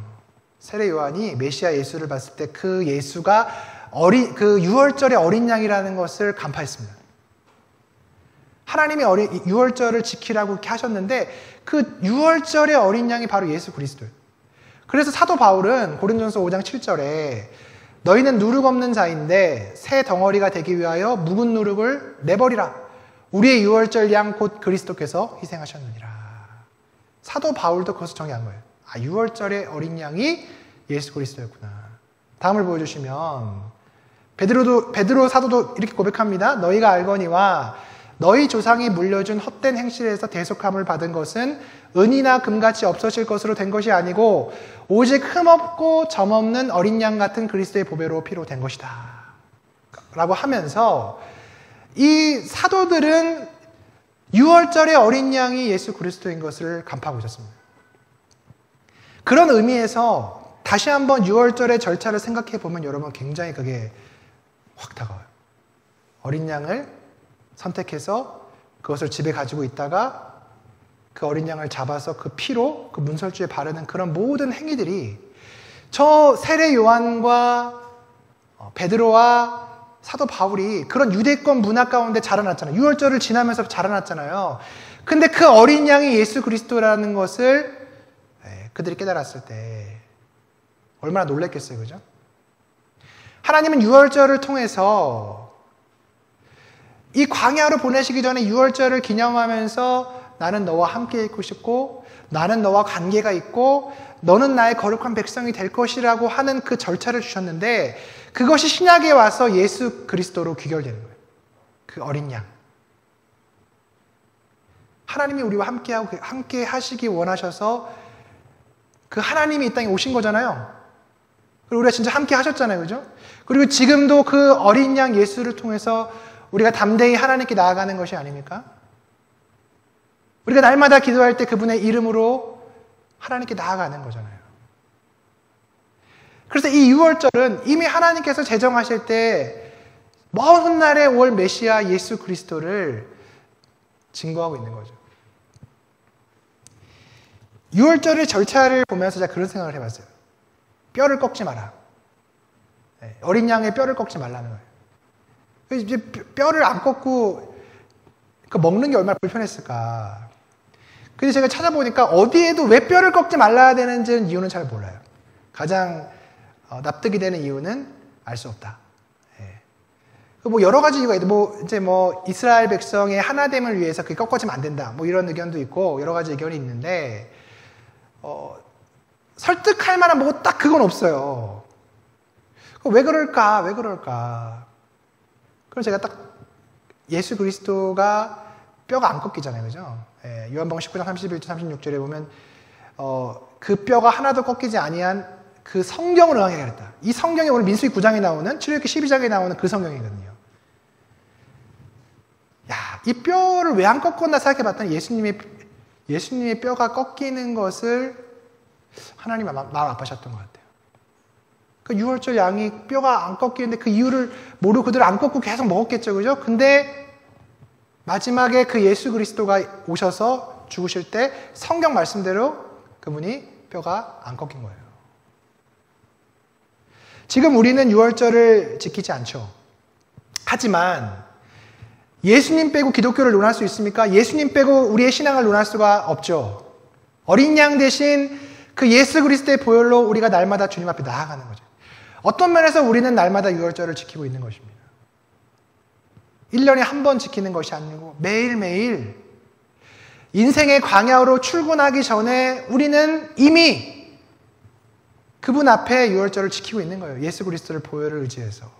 세례 요한이 메시아 예수를 봤을 때 그 예수가 그 6월절의 어린 양이라는 것을 간파했습니다. 하나님이 6월절을 지키라고 이렇게 하셨는데 그 6월절의 어린 양이 바로 예수 그리스도예요. 그래서 사도 바울은 고린도전서 5장 7절에 너희는 누룩 없는 자인데 새 덩어리가 되기 위하여 묵은 누룩을 내버리라. 우리의 6월절 양 곧 그리스도께서 희생하셨느니라. 사도 바울도 그것을 정의한 거예요. 6월절의 어린 양이 예수 그리스도였구나. 다음을 보여주시면 베드로 사도도 이렇게 고백합니다. 너희가 알거니와 너희 조상이 물려준 헛된 행실에서 대속함을 받은 것은 은이나 금같이 없어질 것으로 된 것이 아니고 오직 흠없고 점없는 어린 양 같은 그리스도의 보배로 피로 된 것이다 라고 하면서 이 사도들은 6월절의 어린 양이 예수 그리스도인 것을 간파하고 있었습니다. 그런 의미에서 다시 한번 6월절의 절차를 생각해 보면 여러분 굉장히 그게 확 다가와요. 어린 양을 선택해서 그것을 집에 가지고 있다가 그 어린 양을 잡아서 그 피로 그 문설주에 바르는 그런 모든 행위들이 저 세례 요한과 베드로와 사도 바울이 그런 유대권 문화 가운데 자라났잖아요. 6월절을 지나면서 자라났잖아요. 근데 그 어린 양이 예수 그리스도라는 것을 그들이 깨달았을 때 얼마나 놀랐겠어요, 그죠? 하나님은 6월절을 통해서 이 광야로 보내시기 전에 6월절을 기념하면서 나는 너와 함께 있고 싶고 나는 너와 관계가 있고 너는 나의 거룩한 백성이 될 것이라고 하는 그 절차를 주셨는데 그것이 신약에 와서 예수 그리스도로 귀결되는 거예요. 그 어린 양. 하나님이 우리와 함께 하시기 원하셔서 그 하나님이 이 땅에 오신 거잖아요. 그리고 우리가 진짜 함께 하셨잖아요. 그죠? 그리고 지금도 그 어린 양 예수를 통해서 우리가 담대히 하나님께 나아가는 것이 아닙니까? 우리가 날마다 기도할 때 그분의 이름으로 하나님께 나아가는 거잖아요. 그래서 이 6월절은 이미 하나님께서 제정하실 때 먼 훗날에 올 메시아 예수 그리스도를 증거하고 있는 거죠. 6월절의 절차를 보면서 제가 그런 생각을 해봤어요. 뼈를 꺾지 마라. 어린 양의 뼈를 꺾지 말라는 거예요. 이제 뼈를 안 꺾고 먹는 게 얼마나 불편했을까. 근데 제가 찾아보니까 어디에도 왜 뼈를 꺾지 말라야 되는지는 이유는 잘 몰라요. 가장 납득이 되는 이유는 알 수 없다. 뭐 여러 가지 이유가 있고, 이제 이스라엘 백성의 하나됨을 위해서 그게 꺾어지면 안 된다. 이런 의견도 있고, 여러 가지 의견이 있는데, 설득할 만한 뭐 딱 그건 없어요. 왜 그럴까? 왜 그럴까? 그럼 제가 딱 예수 그리스도가 뼈가 안 꺾이잖아요. 그죠? 요한복음 19장 31절 36절에 보면, 그 뼈가 하나도 꺾이지 아니한 그 성경을 응하게 하겠다. 이 성경이 오늘 민수기 9장에 나오는, 출애굽기 12장에 나오는 그 성경이거든요. 야, 이 뼈를 왜 안 꺾었나 생각해봤더니 예수님의 뼈가 꺾이는 것을 하나님이 마음 아파하셨던 것 같아요. 그 6월절 양이 뼈가 안 꺾이는데 그 이유를 모르고 그대로 안 꺾고 계속 먹었겠죠. 그죠? 근데 마지막에 그 예수 그리스도가 오셔서 죽으실 때 성경 말씀대로 그분이 뼈가 안 꺾인 거예요. 지금 우리는 6월절을 지키지 않죠. 하지만 예수님 빼고 기독교를 논할 수 있습니까? 예수님 빼고 우리의 신앙을 논할 수가 없죠. 어린 양 대신 그 예수 그리스도의 보혈로 우리가 날마다 주님 앞에 나아가는 거죠. 어떤 면에서 우리는 날마다 6월절을 지키고 있는 것입니다. 1년에 한 번 지키는 것이 아니고 매일매일 인생의 광야로 출근하기 전에 우리는 이미 그분 앞에 6월절을 지키고 있는 거예요. 예수 그리스도를 보혈을 의지해서.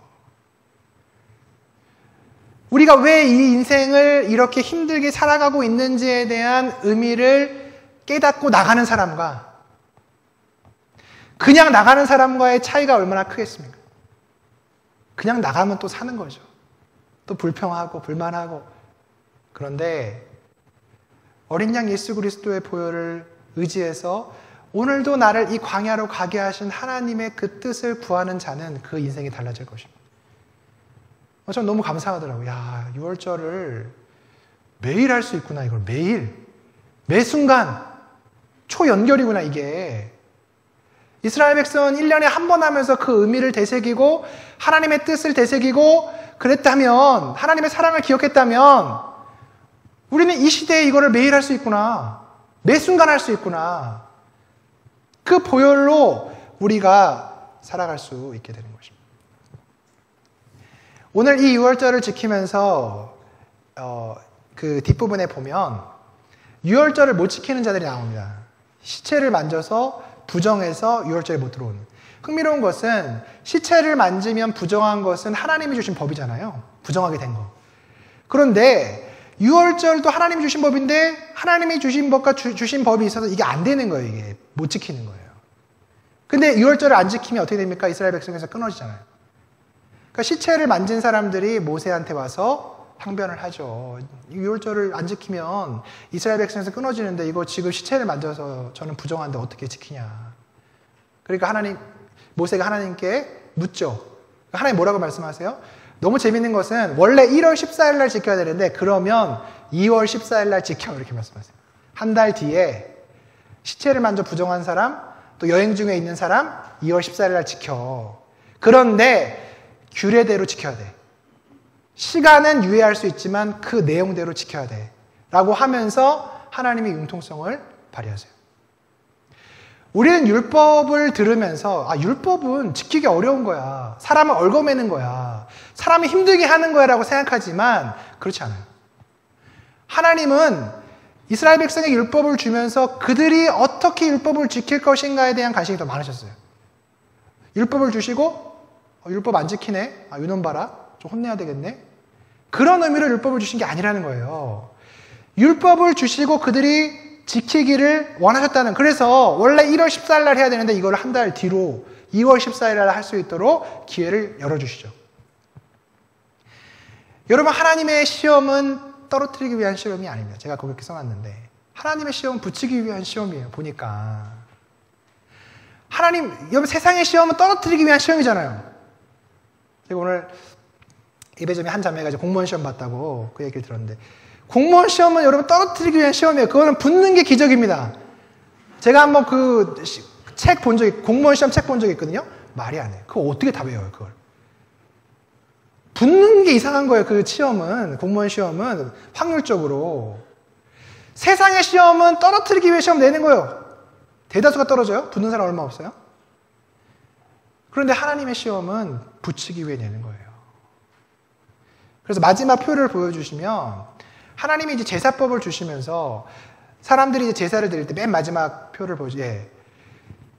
우리가 왜 이 인생을 이렇게 힘들게 살아가고 있는지에 대한 의미를 깨닫고 나가는 사람과 그냥 나가는 사람과의 차이가 얼마나 크겠습니까? 그냥 나가면 또 사는 거죠. 또 불평하고 불만하고. 그런데 어린 양 예수 그리스도의 보혈을 의지해서 오늘도 나를 이 광야로 가게 하신 하나님의 그 뜻을 구하는 자는 그 인생이 달라질 것입니다. 저는 너무 감사하더라고요. 야, 6월절을 매일 할 수 있구나, 이걸 매일. 매 순간. 초연결이구나, 이게. 이스라엘 백성은 1년에 한 번 하면서 그 의미를 되새기고, 하나님의 뜻을 되새기고, 그랬다면, 하나님의 사랑을 기억했다면, 우리는 이 시대에 이거를 매일 할 수 있구나. 매 순간 할 수 있구나. 그 보혈로 우리가 살아갈 수 있게 되는 것입니다. 오늘 이 6월절을 지키면서 그 뒷부분에 보면 6월절을 못 지키는 자들이 나옵니다. 시체를 만져서 부정해서 6월절에 못 들어오는. 흥미로운 것은 시체를 만지면 부정한 것은 하나님이 주신 법이잖아요. 부정하게 된 거. 그런데 6월절도 하나님이 주신 법인데 하나님이 주신 법과 주신 법이 있어서 이게 안 되는 거예요. 이게 못 지키는 거예요. 근데 6월절을 안 지키면 어떻게 됩니까? 이스라엘 백성에서 끊어지잖아요. 그러니까 시체를 만진 사람들이 모세한테 와서 항변을 하죠. 6월절을 안 지키면 이스라엘 백성에서 끊어지는데 이거 지금 시체를 만져서 저는 부정한데 어떻게 지키냐. 그러니까 모세가 하나님께 묻죠. 하나님 뭐라고 말씀하세요? 너무 재밌는 것은 원래 1월 14일 날 지켜야 되는데 그러면 2월 14일 날 지켜 이렇게 말씀하세요. 한 달 뒤에 시체를 만져 부정한 사람 또 여행 중에 있는 사람 2월 14일 날 지켜. 그런데 규례대로 지켜야 돼. 시간은 유예할 수 있지만 그 내용대로 지켜야 돼. 라고 하면서 하나님의 융통성을 발휘하세요. 우리는 율법을 들으면서 율법은 지키기 어려운 거야. 사람을 얽어매는 거야. 사람을 힘들게 하는 거야 라고 생각하지만 그렇지 않아요. 하나님은 이스라엘 백성에게 율법을 주면서 그들이 어떻게 율법을 지킬 것인가에 대한 관심이 더 많으셨어요. 율법을 주시고 율법 안 지키네? 이놈 봐라. 좀 혼내야 되겠네? 그런 의미로 율법을 주신 게 아니라는 거예요. 율법을 주시고 그들이 지키기를 원하셨다는. 그래서 원래 1월 14일 날 해야 되는데 이걸 한 달 뒤로 2월 14일 날 할 수 있도록 기회를 열어주시죠. 여러분, 하나님의 시험은 떨어뜨리기 위한 시험이 아닙니다. 제가 그렇게 써놨는데 하나님의 시험은 붙이기 위한 시험이에요. 보니까 여러분, 세상의 시험은 떨어뜨리기 위한 시험이잖아요. 제가 오늘 예배점에 한 자매가 공무원 시험 봤다고 그 얘기를 들었는데, 공무원 시험은 여러분 떨어뜨리기 위한 시험이에요. 그거는 붙는 게 기적입니다. 제가 한번 그 책 본 적이, 공무원 시험 책 본 적이 있거든요. 말이 안 해요. 그거 어떻게 다 외워요, 그걸. 붙는 게 이상한 거예요. 그 시험은, 공무원 시험은 확률적으로. 세상의 시험은 떨어뜨리기 위해 시험 내는 거예요. 대다수가 떨어져요? 붙는 사람 얼마 없어요? 그런데 하나님의 시험은 붙이기 위해 내는 거예요. 그래서 마지막 표를 보여주시면, 하나님이 이제 제사법을 주시면서 사람들이 이제 제사를 드릴 때 맨 마지막 표를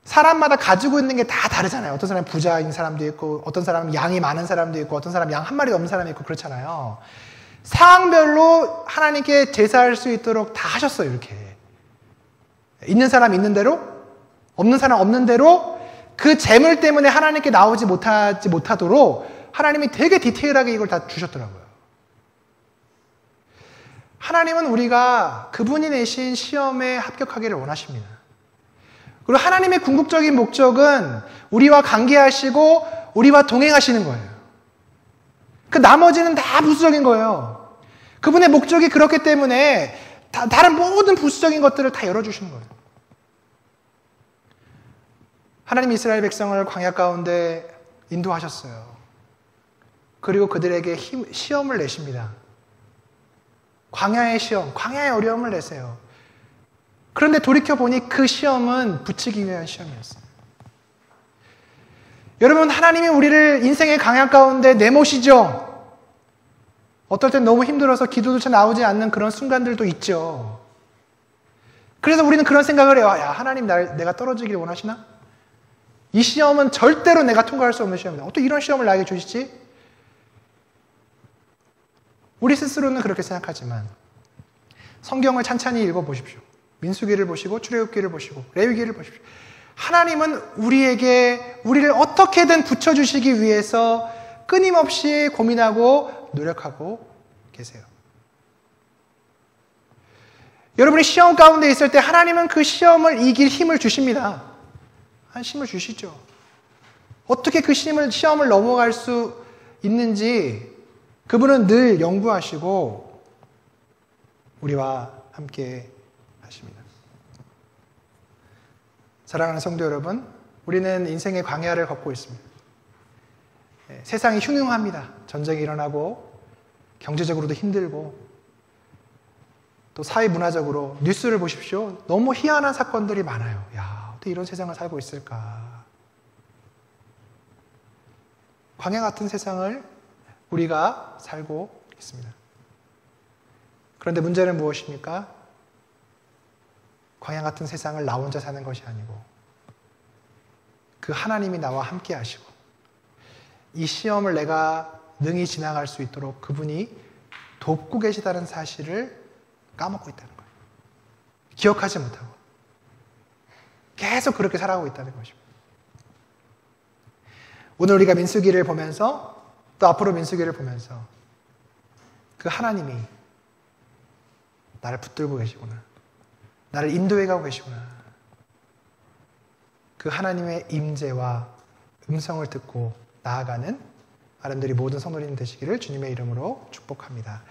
사람마다 가지고 있는 게 다 다르잖아요. 어떤 사람은 부자인 사람도 있고, 어떤 사람은 양이 많은 사람도 있고, 어떤 사람은 양 한 마리도 없는 사람이 있고, 그렇잖아요. 상황별로 하나님께 제사할 수 있도록 다 하셨어요, 이렇게. 있는 사람 있는 대로, 없는 사람 없는 대로, 그 재물 때문에 하나님께 나오지 못하도록 하나님이 되게 디테일하게 이걸 다 주셨더라고요. 하나님은 우리가 그분이 내신 시험에 합격하기를 원하십니다. 그리고 하나님의 궁극적인 목적은 우리와 관계하시고 우리와 동행하시는 거예요. 그 나머지는 다 부수적인 거예요. 그분의 목적이 그렇기 때문에 다른 모든 부수적인 것들을 다 열어주시는 거예요. 하나님 이스라엘 백성을 광야 가운데 인도하셨어요. 그리고 그들에게 시험을 내십니다. 광야의 시험, 광야의 어려움을 내세요. 그런데 돌이켜보니 그 시험은 붙이기 위한 시험이었어요. 여러분, 하나님이 우리를 인생의 광야 가운데 내모시죠. 어떨 땐 너무 힘들어서 기도조차 나오지 않는 그런 순간들도 있죠. 그래서 우리는 그런 생각을 해요. 야, 하나님 내가 떨어지길 원하시나? 이 시험은 절대로 내가 통과할 수 없는 시험이다. 어떻게 이런 시험을 나에게 주시지? 우리 스스로는 그렇게 생각하지만 성경을 찬찬히 읽어보십시오. 민수기를 보시고 출애굽기를 보시고 레위기를 보십시오. 하나님은 우리를 어떻게든 붙여주시기 위해서 끊임없이 고민하고 노력하고 계세요. 여러분이 시험 가운데 있을 때 하나님은 그 시험을 이길 힘을 주십니다. 힘을 주시죠. 어떻게 그 시험을 넘어갈 수 있는지 그분은 늘 연구하시고 우리와 함께 하십니다. 사랑하는 성도 여러분, 우리는 인생의 광야를 걷고 있습니다. 세상이 흉흉합니다. 전쟁이 일어나고 경제적으로도 힘들고 또 사회 문화적으로 뉴스를 보십시오. 너무 희한한 사건들이 많아요. 야, 어떻게 이런 세상을 살고 있을까? 광야 같은 세상을 우리가 살고 있습니다. 그런데 문제는 무엇입니까? 광야 같은 세상을 나 혼자 사는 것이 아니고 그 하나님이 나와 함께 하시고 이 시험을 내가 능히 지나갈 수 있도록 그분이 돕고 계시다는 사실을 까먹고 있다는 거예요. 기억하지 못하고 계속 그렇게 살아가고 있다는 것입니다. 오늘 우리가 민수기를 보면서 또 앞으로 민수기를 보면서 그 하나님이 나를 붙들고 계시구나. 나를 인도해 가고 계시구나. 그 하나님의 임재와 음성을 듣고 나아가는 아름드리 모든 성도님 되시기를 주님의 이름으로 축복합니다.